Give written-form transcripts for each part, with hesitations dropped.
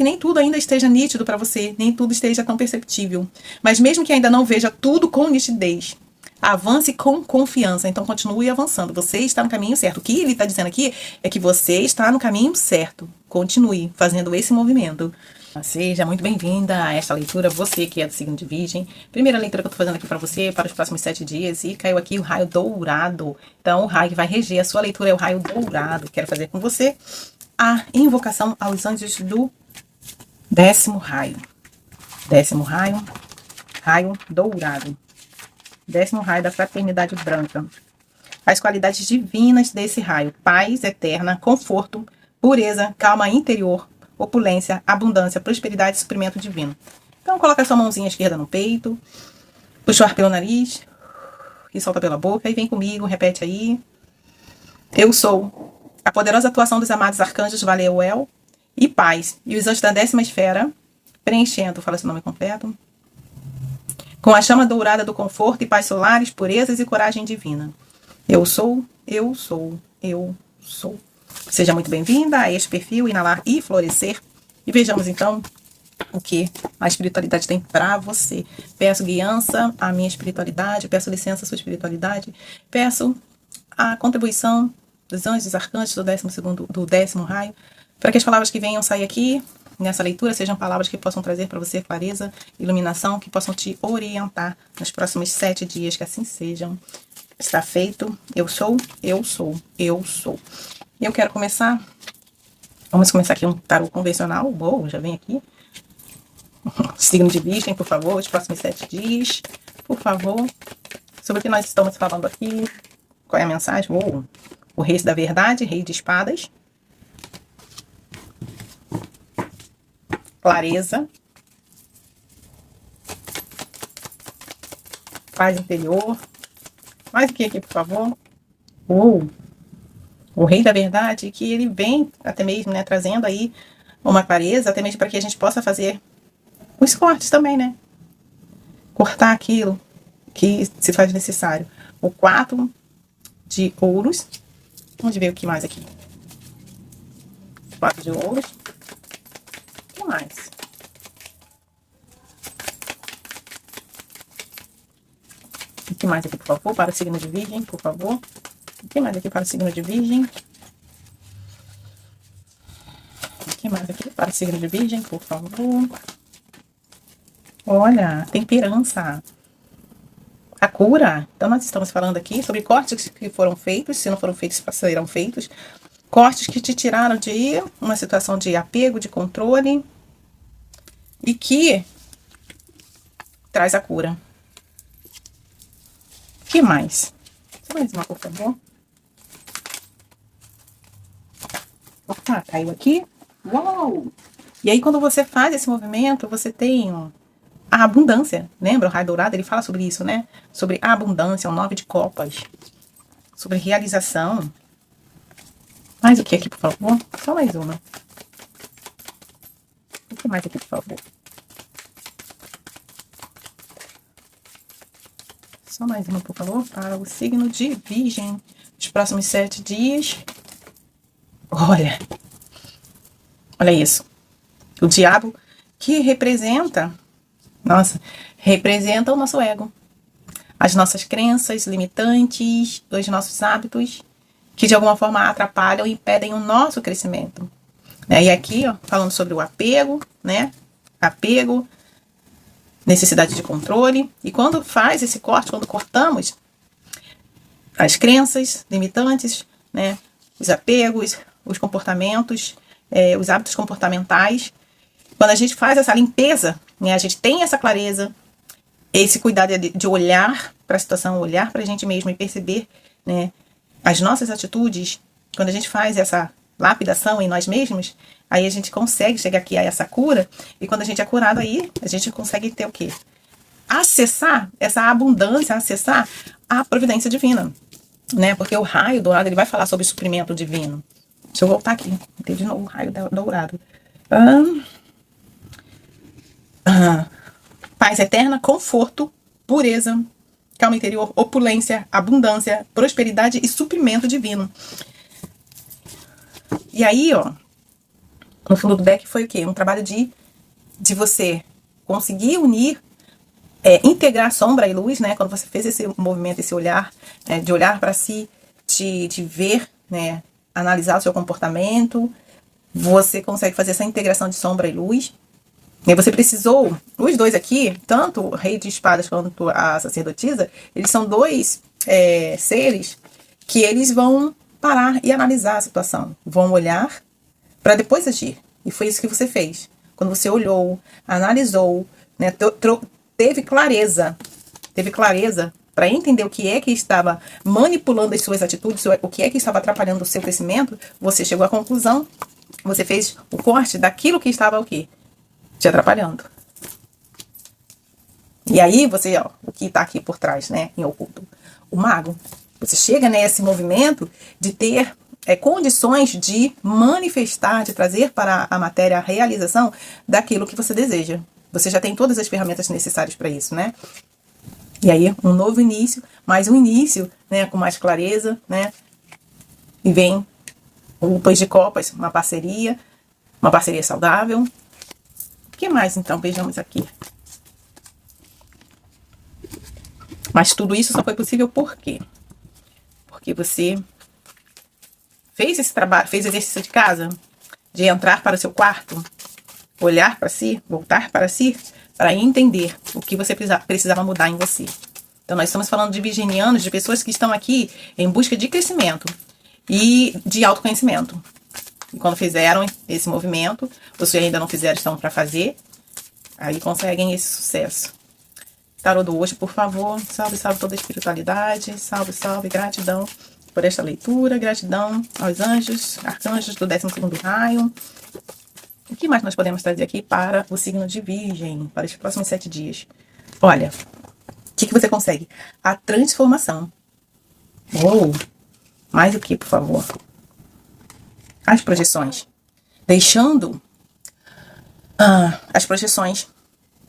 que nem tudo ainda esteja nítido para você, nem tudo esteja tão perceptível. Mas mesmo que ainda não veja tudo com nitidez, avance com confiança. Então continue avançando. Você está no caminho certo. O que ele está dizendo aqui é que você está no caminho certo. Continue fazendo esse movimento. Seja muito bem-vinda a esta leitura, você que é do signo de Virgem. Primeira leitura que eu estou fazendo aqui para você, para os próximos 7 dias, e caiu aqui o raio dourado. Então, o raio que vai reger a sua leitura é o raio dourado. Quero fazer com você a invocação aos anjos do 10º raio. 10º raio, raio dourado. 10º raio da fraternidade branca. As qualidades divinas desse raio: paz eterna, conforto, pureza, calma interior, opulência, abundância, prosperidade e suprimento divino. Então, coloca a sua mãozinha esquerda no peito, puxa o ar pelo nariz e solta pela boca, e vem comigo, repete aí. Eu sou a poderosa atuação dos amados arcanjos Valeuel e Paz, e os anjos da 10ª esfera, preenchendo, fala seu nome completo, com a chama dourada do conforto e paz solares, purezas e coragem divina. Eu sou, eu sou, eu sou. Seja muito bem-vinda a este perfil, inalar e florescer. E vejamos então o que a espiritualidade tem para você. Peço guiança à minha espiritualidade, peço licença à sua espiritualidade, peço a contribuição dos anjos, dos arcanjos do 10º raio, para que as palavras que venham sair aqui nessa leitura sejam palavras que possam trazer para você clareza, iluminação, que possam te orientar nos próximos 7 dias, que assim sejam. Está feito. Eu sou, eu sou, eu sou. E eu quero começar. Vamos começar aqui um tarô convencional. Bom, já vem aqui. Signo de Virgem, por favor, os próximos 7 dias. Por favor. Sobre o que nós estamos falando aqui. Qual é a mensagem? O Rei da Verdade, Rei de Espadas. Clareza. Paz interior. Mais o que aqui, por favor? O Rei da Verdade, que ele vem até mesmo, né, trazendo aí uma clareza, até mesmo para que a gente possa fazer os cortes também, né? Cortar aquilo que se faz necessário. O 4 de ouros. Vamos ver o que mais aqui. 4 de ouros. O que mais? O que mais aqui, por favor? Para o signo de Virgem, por favor. O que mais aqui para o signo de Virgem? O que mais aqui para o signo de Virgem, por favor? Olha, temperança. A cura. Então, nós estamos falando aqui sobre cortes que foram feitos, se não foram feitos, serão feitos. Cortes que te tiraram de uma situação de apego, de controle, e que traz a cura. O que mais? Mais uma, por favor. Opa, caiu aqui. Uau! E aí, quando você faz esse movimento, você tem a abundância. Lembra? O raio dourado, ele fala sobre isso, né? Sobre a abundância, o 9 de copas. Sobre realização. Mais o que aqui, por favor? Só mais uma. O que mais aqui, por favor? Só mais uma, por favor, para o signo de Virgem. Os próximos 7 dias. Olha isso. O diabo que representa, representa o nosso ego. As nossas crenças limitantes, os nossos hábitos, que de alguma forma atrapalham e impedem o nosso crescimento. E aqui, ó, falando sobre o apego, né? Apego, necessidade de controle. E quando faz esse corte, quando cortamos as crenças limitantes, né? Os apegos, os comportamentos, os hábitos comportamentais. Quando a gente faz essa limpeza, né? A gente tem essa clareza, esse cuidado de olhar para a situação, olhar para a gente mesmo e perceber, né, as nossas atitudes. Quando a gente faz essa lapidação em nós mesmos, aí a gente consegue chegar aqui a essa cura. E quando a gente é curado aí, a gente consegue ter o quê? Acessar essa abundância, acessar a providência divina, né? Porque o raio dourado, ele vai falar sobre o suprimento divino. Deixa eu voltar aqui. Tem de novo o raio dourado. Paz eterna, conforto, pureza, calma interior, opulência, abundância, prosperidade e suprimento divino. E aí, ó, no fundo do deck foi o quê? Um trabalho de você conseguir unir, integrar sombra e luz, né? Quando você fez esse movimento, esse olhar, de olhar para si, de ver, né? Analisar o seu comportamento, você consegue fazer essa integração de sombra e luz. E você precisou, os dois aqui, tanto o Rei de Espadas quanto a Sacerdotisa, eles são dois seres que eles vão parar e analisar a situação, vão olhar para depois agir. E foi isso que você fez. Quando você olhou, analisou, né, teve clareza para entender o que é que estava manipulando as suas atitudes, o que é que estava atrapalhando o seu crescimento, você chegou à conclusão, você fez o corte daquilo que estava o quê? Te atrapalhando. E aí você, ó, o que está aqui por trás, né, em oculto? O mago. Você chega nesse movimento de ter condições de manifestar, de trazer para a matéria a realização daquilo que você deseja. Você já tem todas as ferramentas necessárias para isso, né? E aí, um novo início, mais um início, né, com mais clareza, né? E vem o 2 de copas, uma parceria saudável. O que mais, então? Vejamos aqui. Mas tudo isso só foi possível por quê? Porque você fez esse trabalho, fez o exercício de casa, de entrar para o seu quarto, olhar para si, voltar para si, para entender o que você precisava mudar em você. Então, nós estamos falando de virginianos, de pessoas que estão aqui em busca de crescimento e de autoconhecimento. E quando fizeram esse movimento, ou se ainda não fizeram, estão para fazer, aí conseguem esse sucesso. Tarô do hoje, por favor. Salve, salve toda a espiritualidade. Salve, salve, gratidão por esta leitura. Gratidão aos anjos, arcanjos do 12º raio. O que mais nós podemos trazer aqui para o signo de Virgem, para os próximos 7 dias? Olha, o que você consegue? A transformação. Mais o que, por favor? As projeções. Deixando as projeções,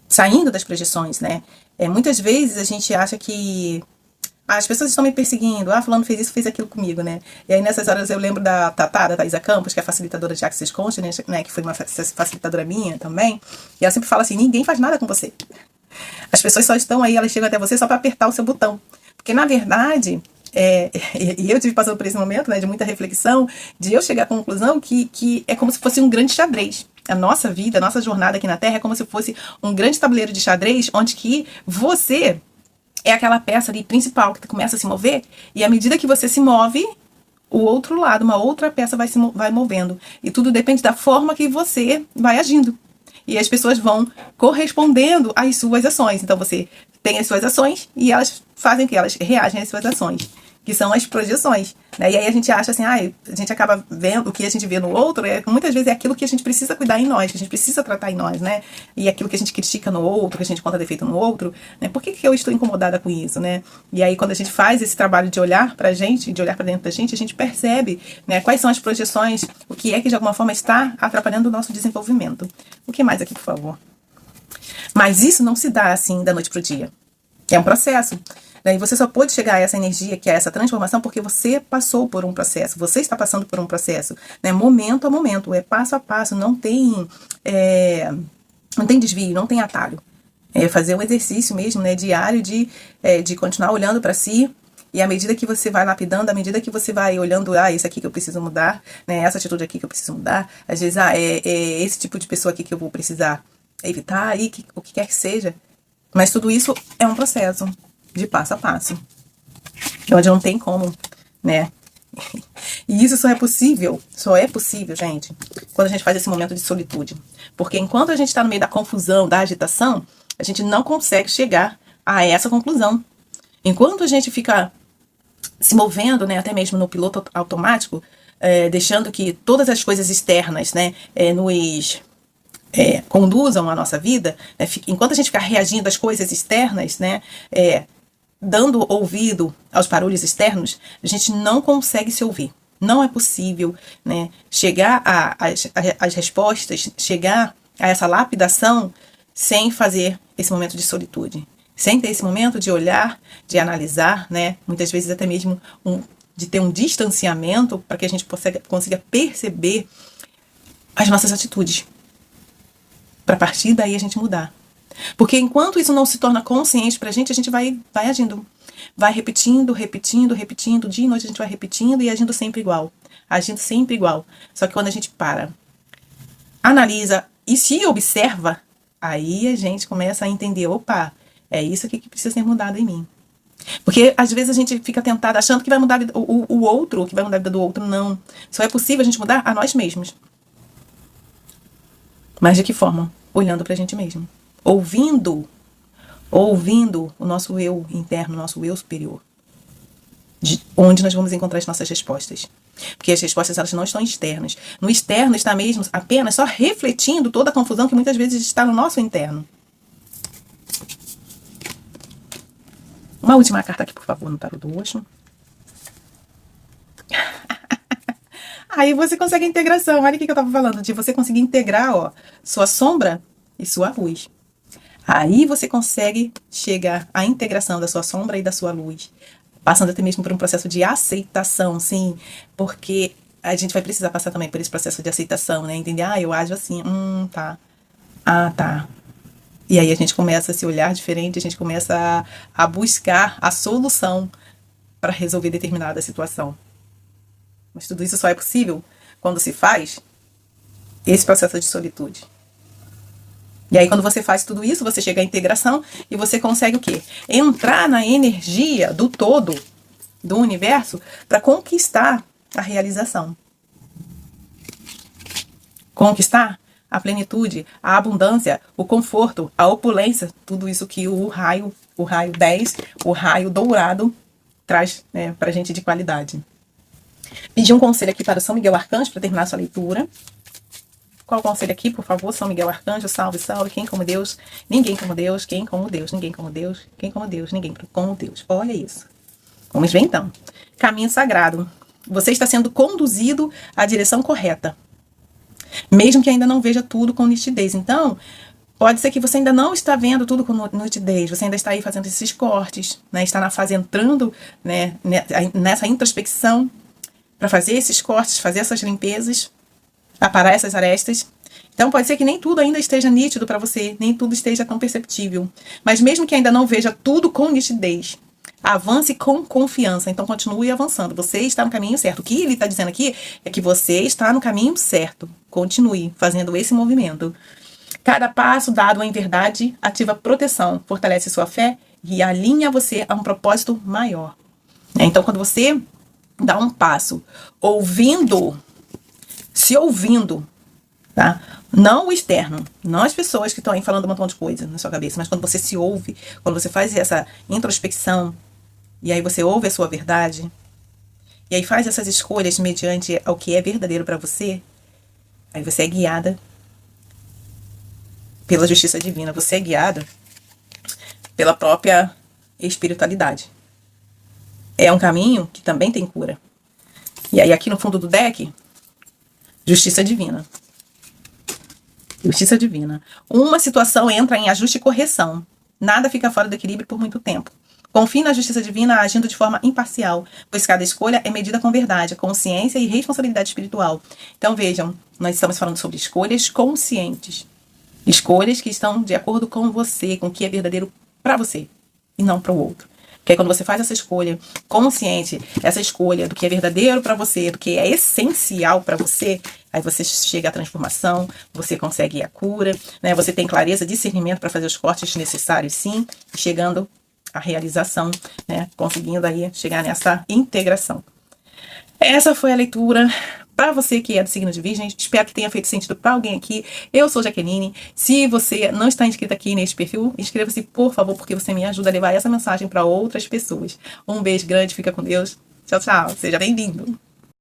saindo das projeções, né? Muitas vezes a gente acha que as pessoas estão me perseguindo, fulano fez isso, fez aquilo comigo, né? E aí nessas horas eu lembro da Tatá, da Thaisa Campos, que é a facilitadora de Access Consciousness, né? Que foi uma facilitadora minha também. E ela sempre fala assim, ninguém faz nada com você. As pessoas só estão aí, elas chegam até você só para apertar o seu botão. Porque na verdade, e eu tive passando por esse momento, né, de muita reflexão, de eu chegar à conclusão que é como se fosse um grande xadrez. A nossa vida, a nossa jornada aqui na Terra é como se fosse um grande tabuleiro de xadrez, onde que você é aquela peça ali principal que começa a se mover, e à medida que você se move, o outro lado, uma outra peça vai movendo. E tudo depende da forma que você vai agindo. E as pessoas vão correspondendo às suas ações. Então você tem as suas ações e elas fazem o que? Elas reagem às suas ações, que são as projeções, né? E aí a gente acha assim, a gente acaba vendo o que a gente vê no outro, muitas vezes é aquilo que a gente precisa cuidar em nós, que a gente precisa tratar em nós, né? E aquilo que a gente critica no outro, que a gente conta defeito no outro, né? Por que eu estou incomodada com isso, né? E aí quando a gente faz esse trabalho de olhar pra gente, de olhar pra dentro da gente, a gente percebe, né, quais são as projeções, o que é que de alguma forma está atrapalhando o nosso desenvolvimento. O que mais aqui, por favor? Mas isso não se dá assim da noite pro dia. É um processo. E você só pode chegar a essa energia, que é essa transformação, porque você passou por um processo. Você está passando por um processo, né? Momento a momento, passo a passo. Não tem desvio, não tem atalho. É fazer um exercício mesmo, né, diário de continuar olhando para si. E à medida que você vai lapidando, à medida que você vai olhando, isso aqui que eu preciso mudar, né, essa atitude aqui que eu preciso mudar, às vezes, esse tipo de pessoa aqui que eu vou precisar evitar, o que quer que seja. Mas tudo isso é um processo de passo a passo, onde não tem como, né? E isso só é possível, gente, quando a gente faz esse momento de solitude. Porque enquanto a gente está no meio da confusão, da agitação, a gente não consegue chegar a essa conclusão. Enquanto a gente fica se movendo, né, até mesmo no piloto automático, deixando que todas as coisas externas, né, nos conduzam a nossa vida, né, enquanto a gente ficar reagindo às coisas externas, né, dando ouvido aos barulhos externos, a gente não consegue se ouvir. Não é possível, né, chegar às respostas, chegar a essa lapidação sem fazer esse momento de solitude. Sem ter esse momento de olhar, de analisar, né, muitas vezes até mesmo de ter um distanciamento para que a gente consiga perceber as nossas atitudes. Para partir daí a gente mudar. Porque enquanto isso não se torna consciente pra gente, a gente vai agindo. Vai repetindo, dia e noite a gente vai repetindo e agindo sempre igual. Agindo sempre igual. Só que quando a gente para, analisa e se observa, aí a gente começa a entender, opa, é isso aqui que precisa ser mudado em mim. Porque às vezes a gente fica tentada achando que vai mudar o outro, que vai mudar a vida do outro. Não. Só é possível a gente mudar a nós mesmos. Mas de que forma? Olhando pra gente mesmo. Ouvindo o nosso eu interno, o nosso eu superior. Onde nós vamos encontrar as nossas respostas. Porque as respostas elas não estão externas. No externo está mesmo apenas só refletindo toda a confusão que muitas vezes está no nosso interno. Uma última carta aqui, por favor, no tarot do Osho. Aí você consegue a integração. Olha o que eu estava falando, de você conseguir integrar, ó, sua sombra e sua luz. Aí você consegue chegar à integração da sua sombra e da sua luz. Passando até mesmo por um processo de aceitação, sim. Porque a gente vai precisar passar também por esse processo de aceitação, né? Entender, eu ajo assim, tá. Tá. E aí a gente começa a se olhar diferente, a gente começa a buscar a solução para resolver determinada situação. Mas tudo isso só é possível quando se faz esse processo de solitude. E aí quando você faz tudo isso, você chega à integração e você consegue o quê? Entrar na energia do todo, do universo, para conquistar a realização. Conquistar a plenitude, a abundância, o conforto, a opulência, tudo isso que o raio 10, o raio dourado traz, né, pra gente de qualidade. Pedi um conselho aqui para o São Miguel Arcanjo para terminar sua leitura. Qual o conselho aqui, por favor, São Miguel Arcanjo? Salve, salve. Quem como Deus? Ninguém como Deus. Quem como Deus? Ninguém como Deus. Quem como Deus? Ninguém como Deus. Olha isso. Vamos ver então. Caminho sagrado. Você está sendo conduzido à direção correta. Mesmo que ainda não veja tudo com nitidez. Então, pode ser que você ainda não está vendo tudo com nitidez. Você ainda está aí fazendo esses cortes, né? Está na fase entrando, né, nessa introspecção para fazer esses cortes, fazer essas limpezas, aparar essas arestas. Então pode ser que nem tudo ainda esteja nítido para você, nem tudo esteja tão perceptível. Mas mesmo que ainda não veja tudo com nitidez, avance com confiança. Então continue avançando. Você está no caminho certo. O que ele está dizendo aqui é que você está no caminho certo. Continue fazendo esse movimento. Cada passo dado em verdade ativa proteção, fortalece sua fé e alinha você a um propósito maior. Então quando você dá um passo se ouvindo, tá? Não o externo, não as pessoas que estão aí falando um montão de coisa na sua cabeça, mas quando você se ouve, quando você faz essa introspecção, e aí você ouve a sua verdade, e aí faz essas escolhas mediante ao que é verdadeiro para você, aí você é guiada pela justiça divina, você é guiada pela própria espiritualidade. É um caminho que também tem cura. E aí aqui no fundo do deck, justiça divina. Justiça divina. Uma situação entra em ajuste e correção. Nada fica fora do equilíbrio por muito tempo. Confie na justiça divina agindo de forma imparcial, pois cada escolha é medida com verdade, consciência e responsabilidade espiritual. Então vejam, nós estamos falando sobre escolhas conscientes. Escolhas que estão de acordo com você, com o que é verdadeiro para você e não para o outro. Porque aí quando você faz essa escolha consciente, essa escolha do que é verdadeiro para você, do que é essencial para você, aí você chega à transformação, você consegue a cura, né? Você tem clareza, discernimento para fazer os cortes necessários, sim, chegando à realização, né? Conseguindo aí chegar nessa integração. Essa foi a leitura para você que é do signo de Virgem. Espero que tenha feito sentido para alguém aqui. Eu sou Jaqueline. Se você não está inscrito aqui neste perfil, inscreva-se, por favor, porque você me ajuda a levar essa mensagem para outras pessoas. Um beijo grande, fica com Deus. Tchau, tchau. Seja bem-vindo.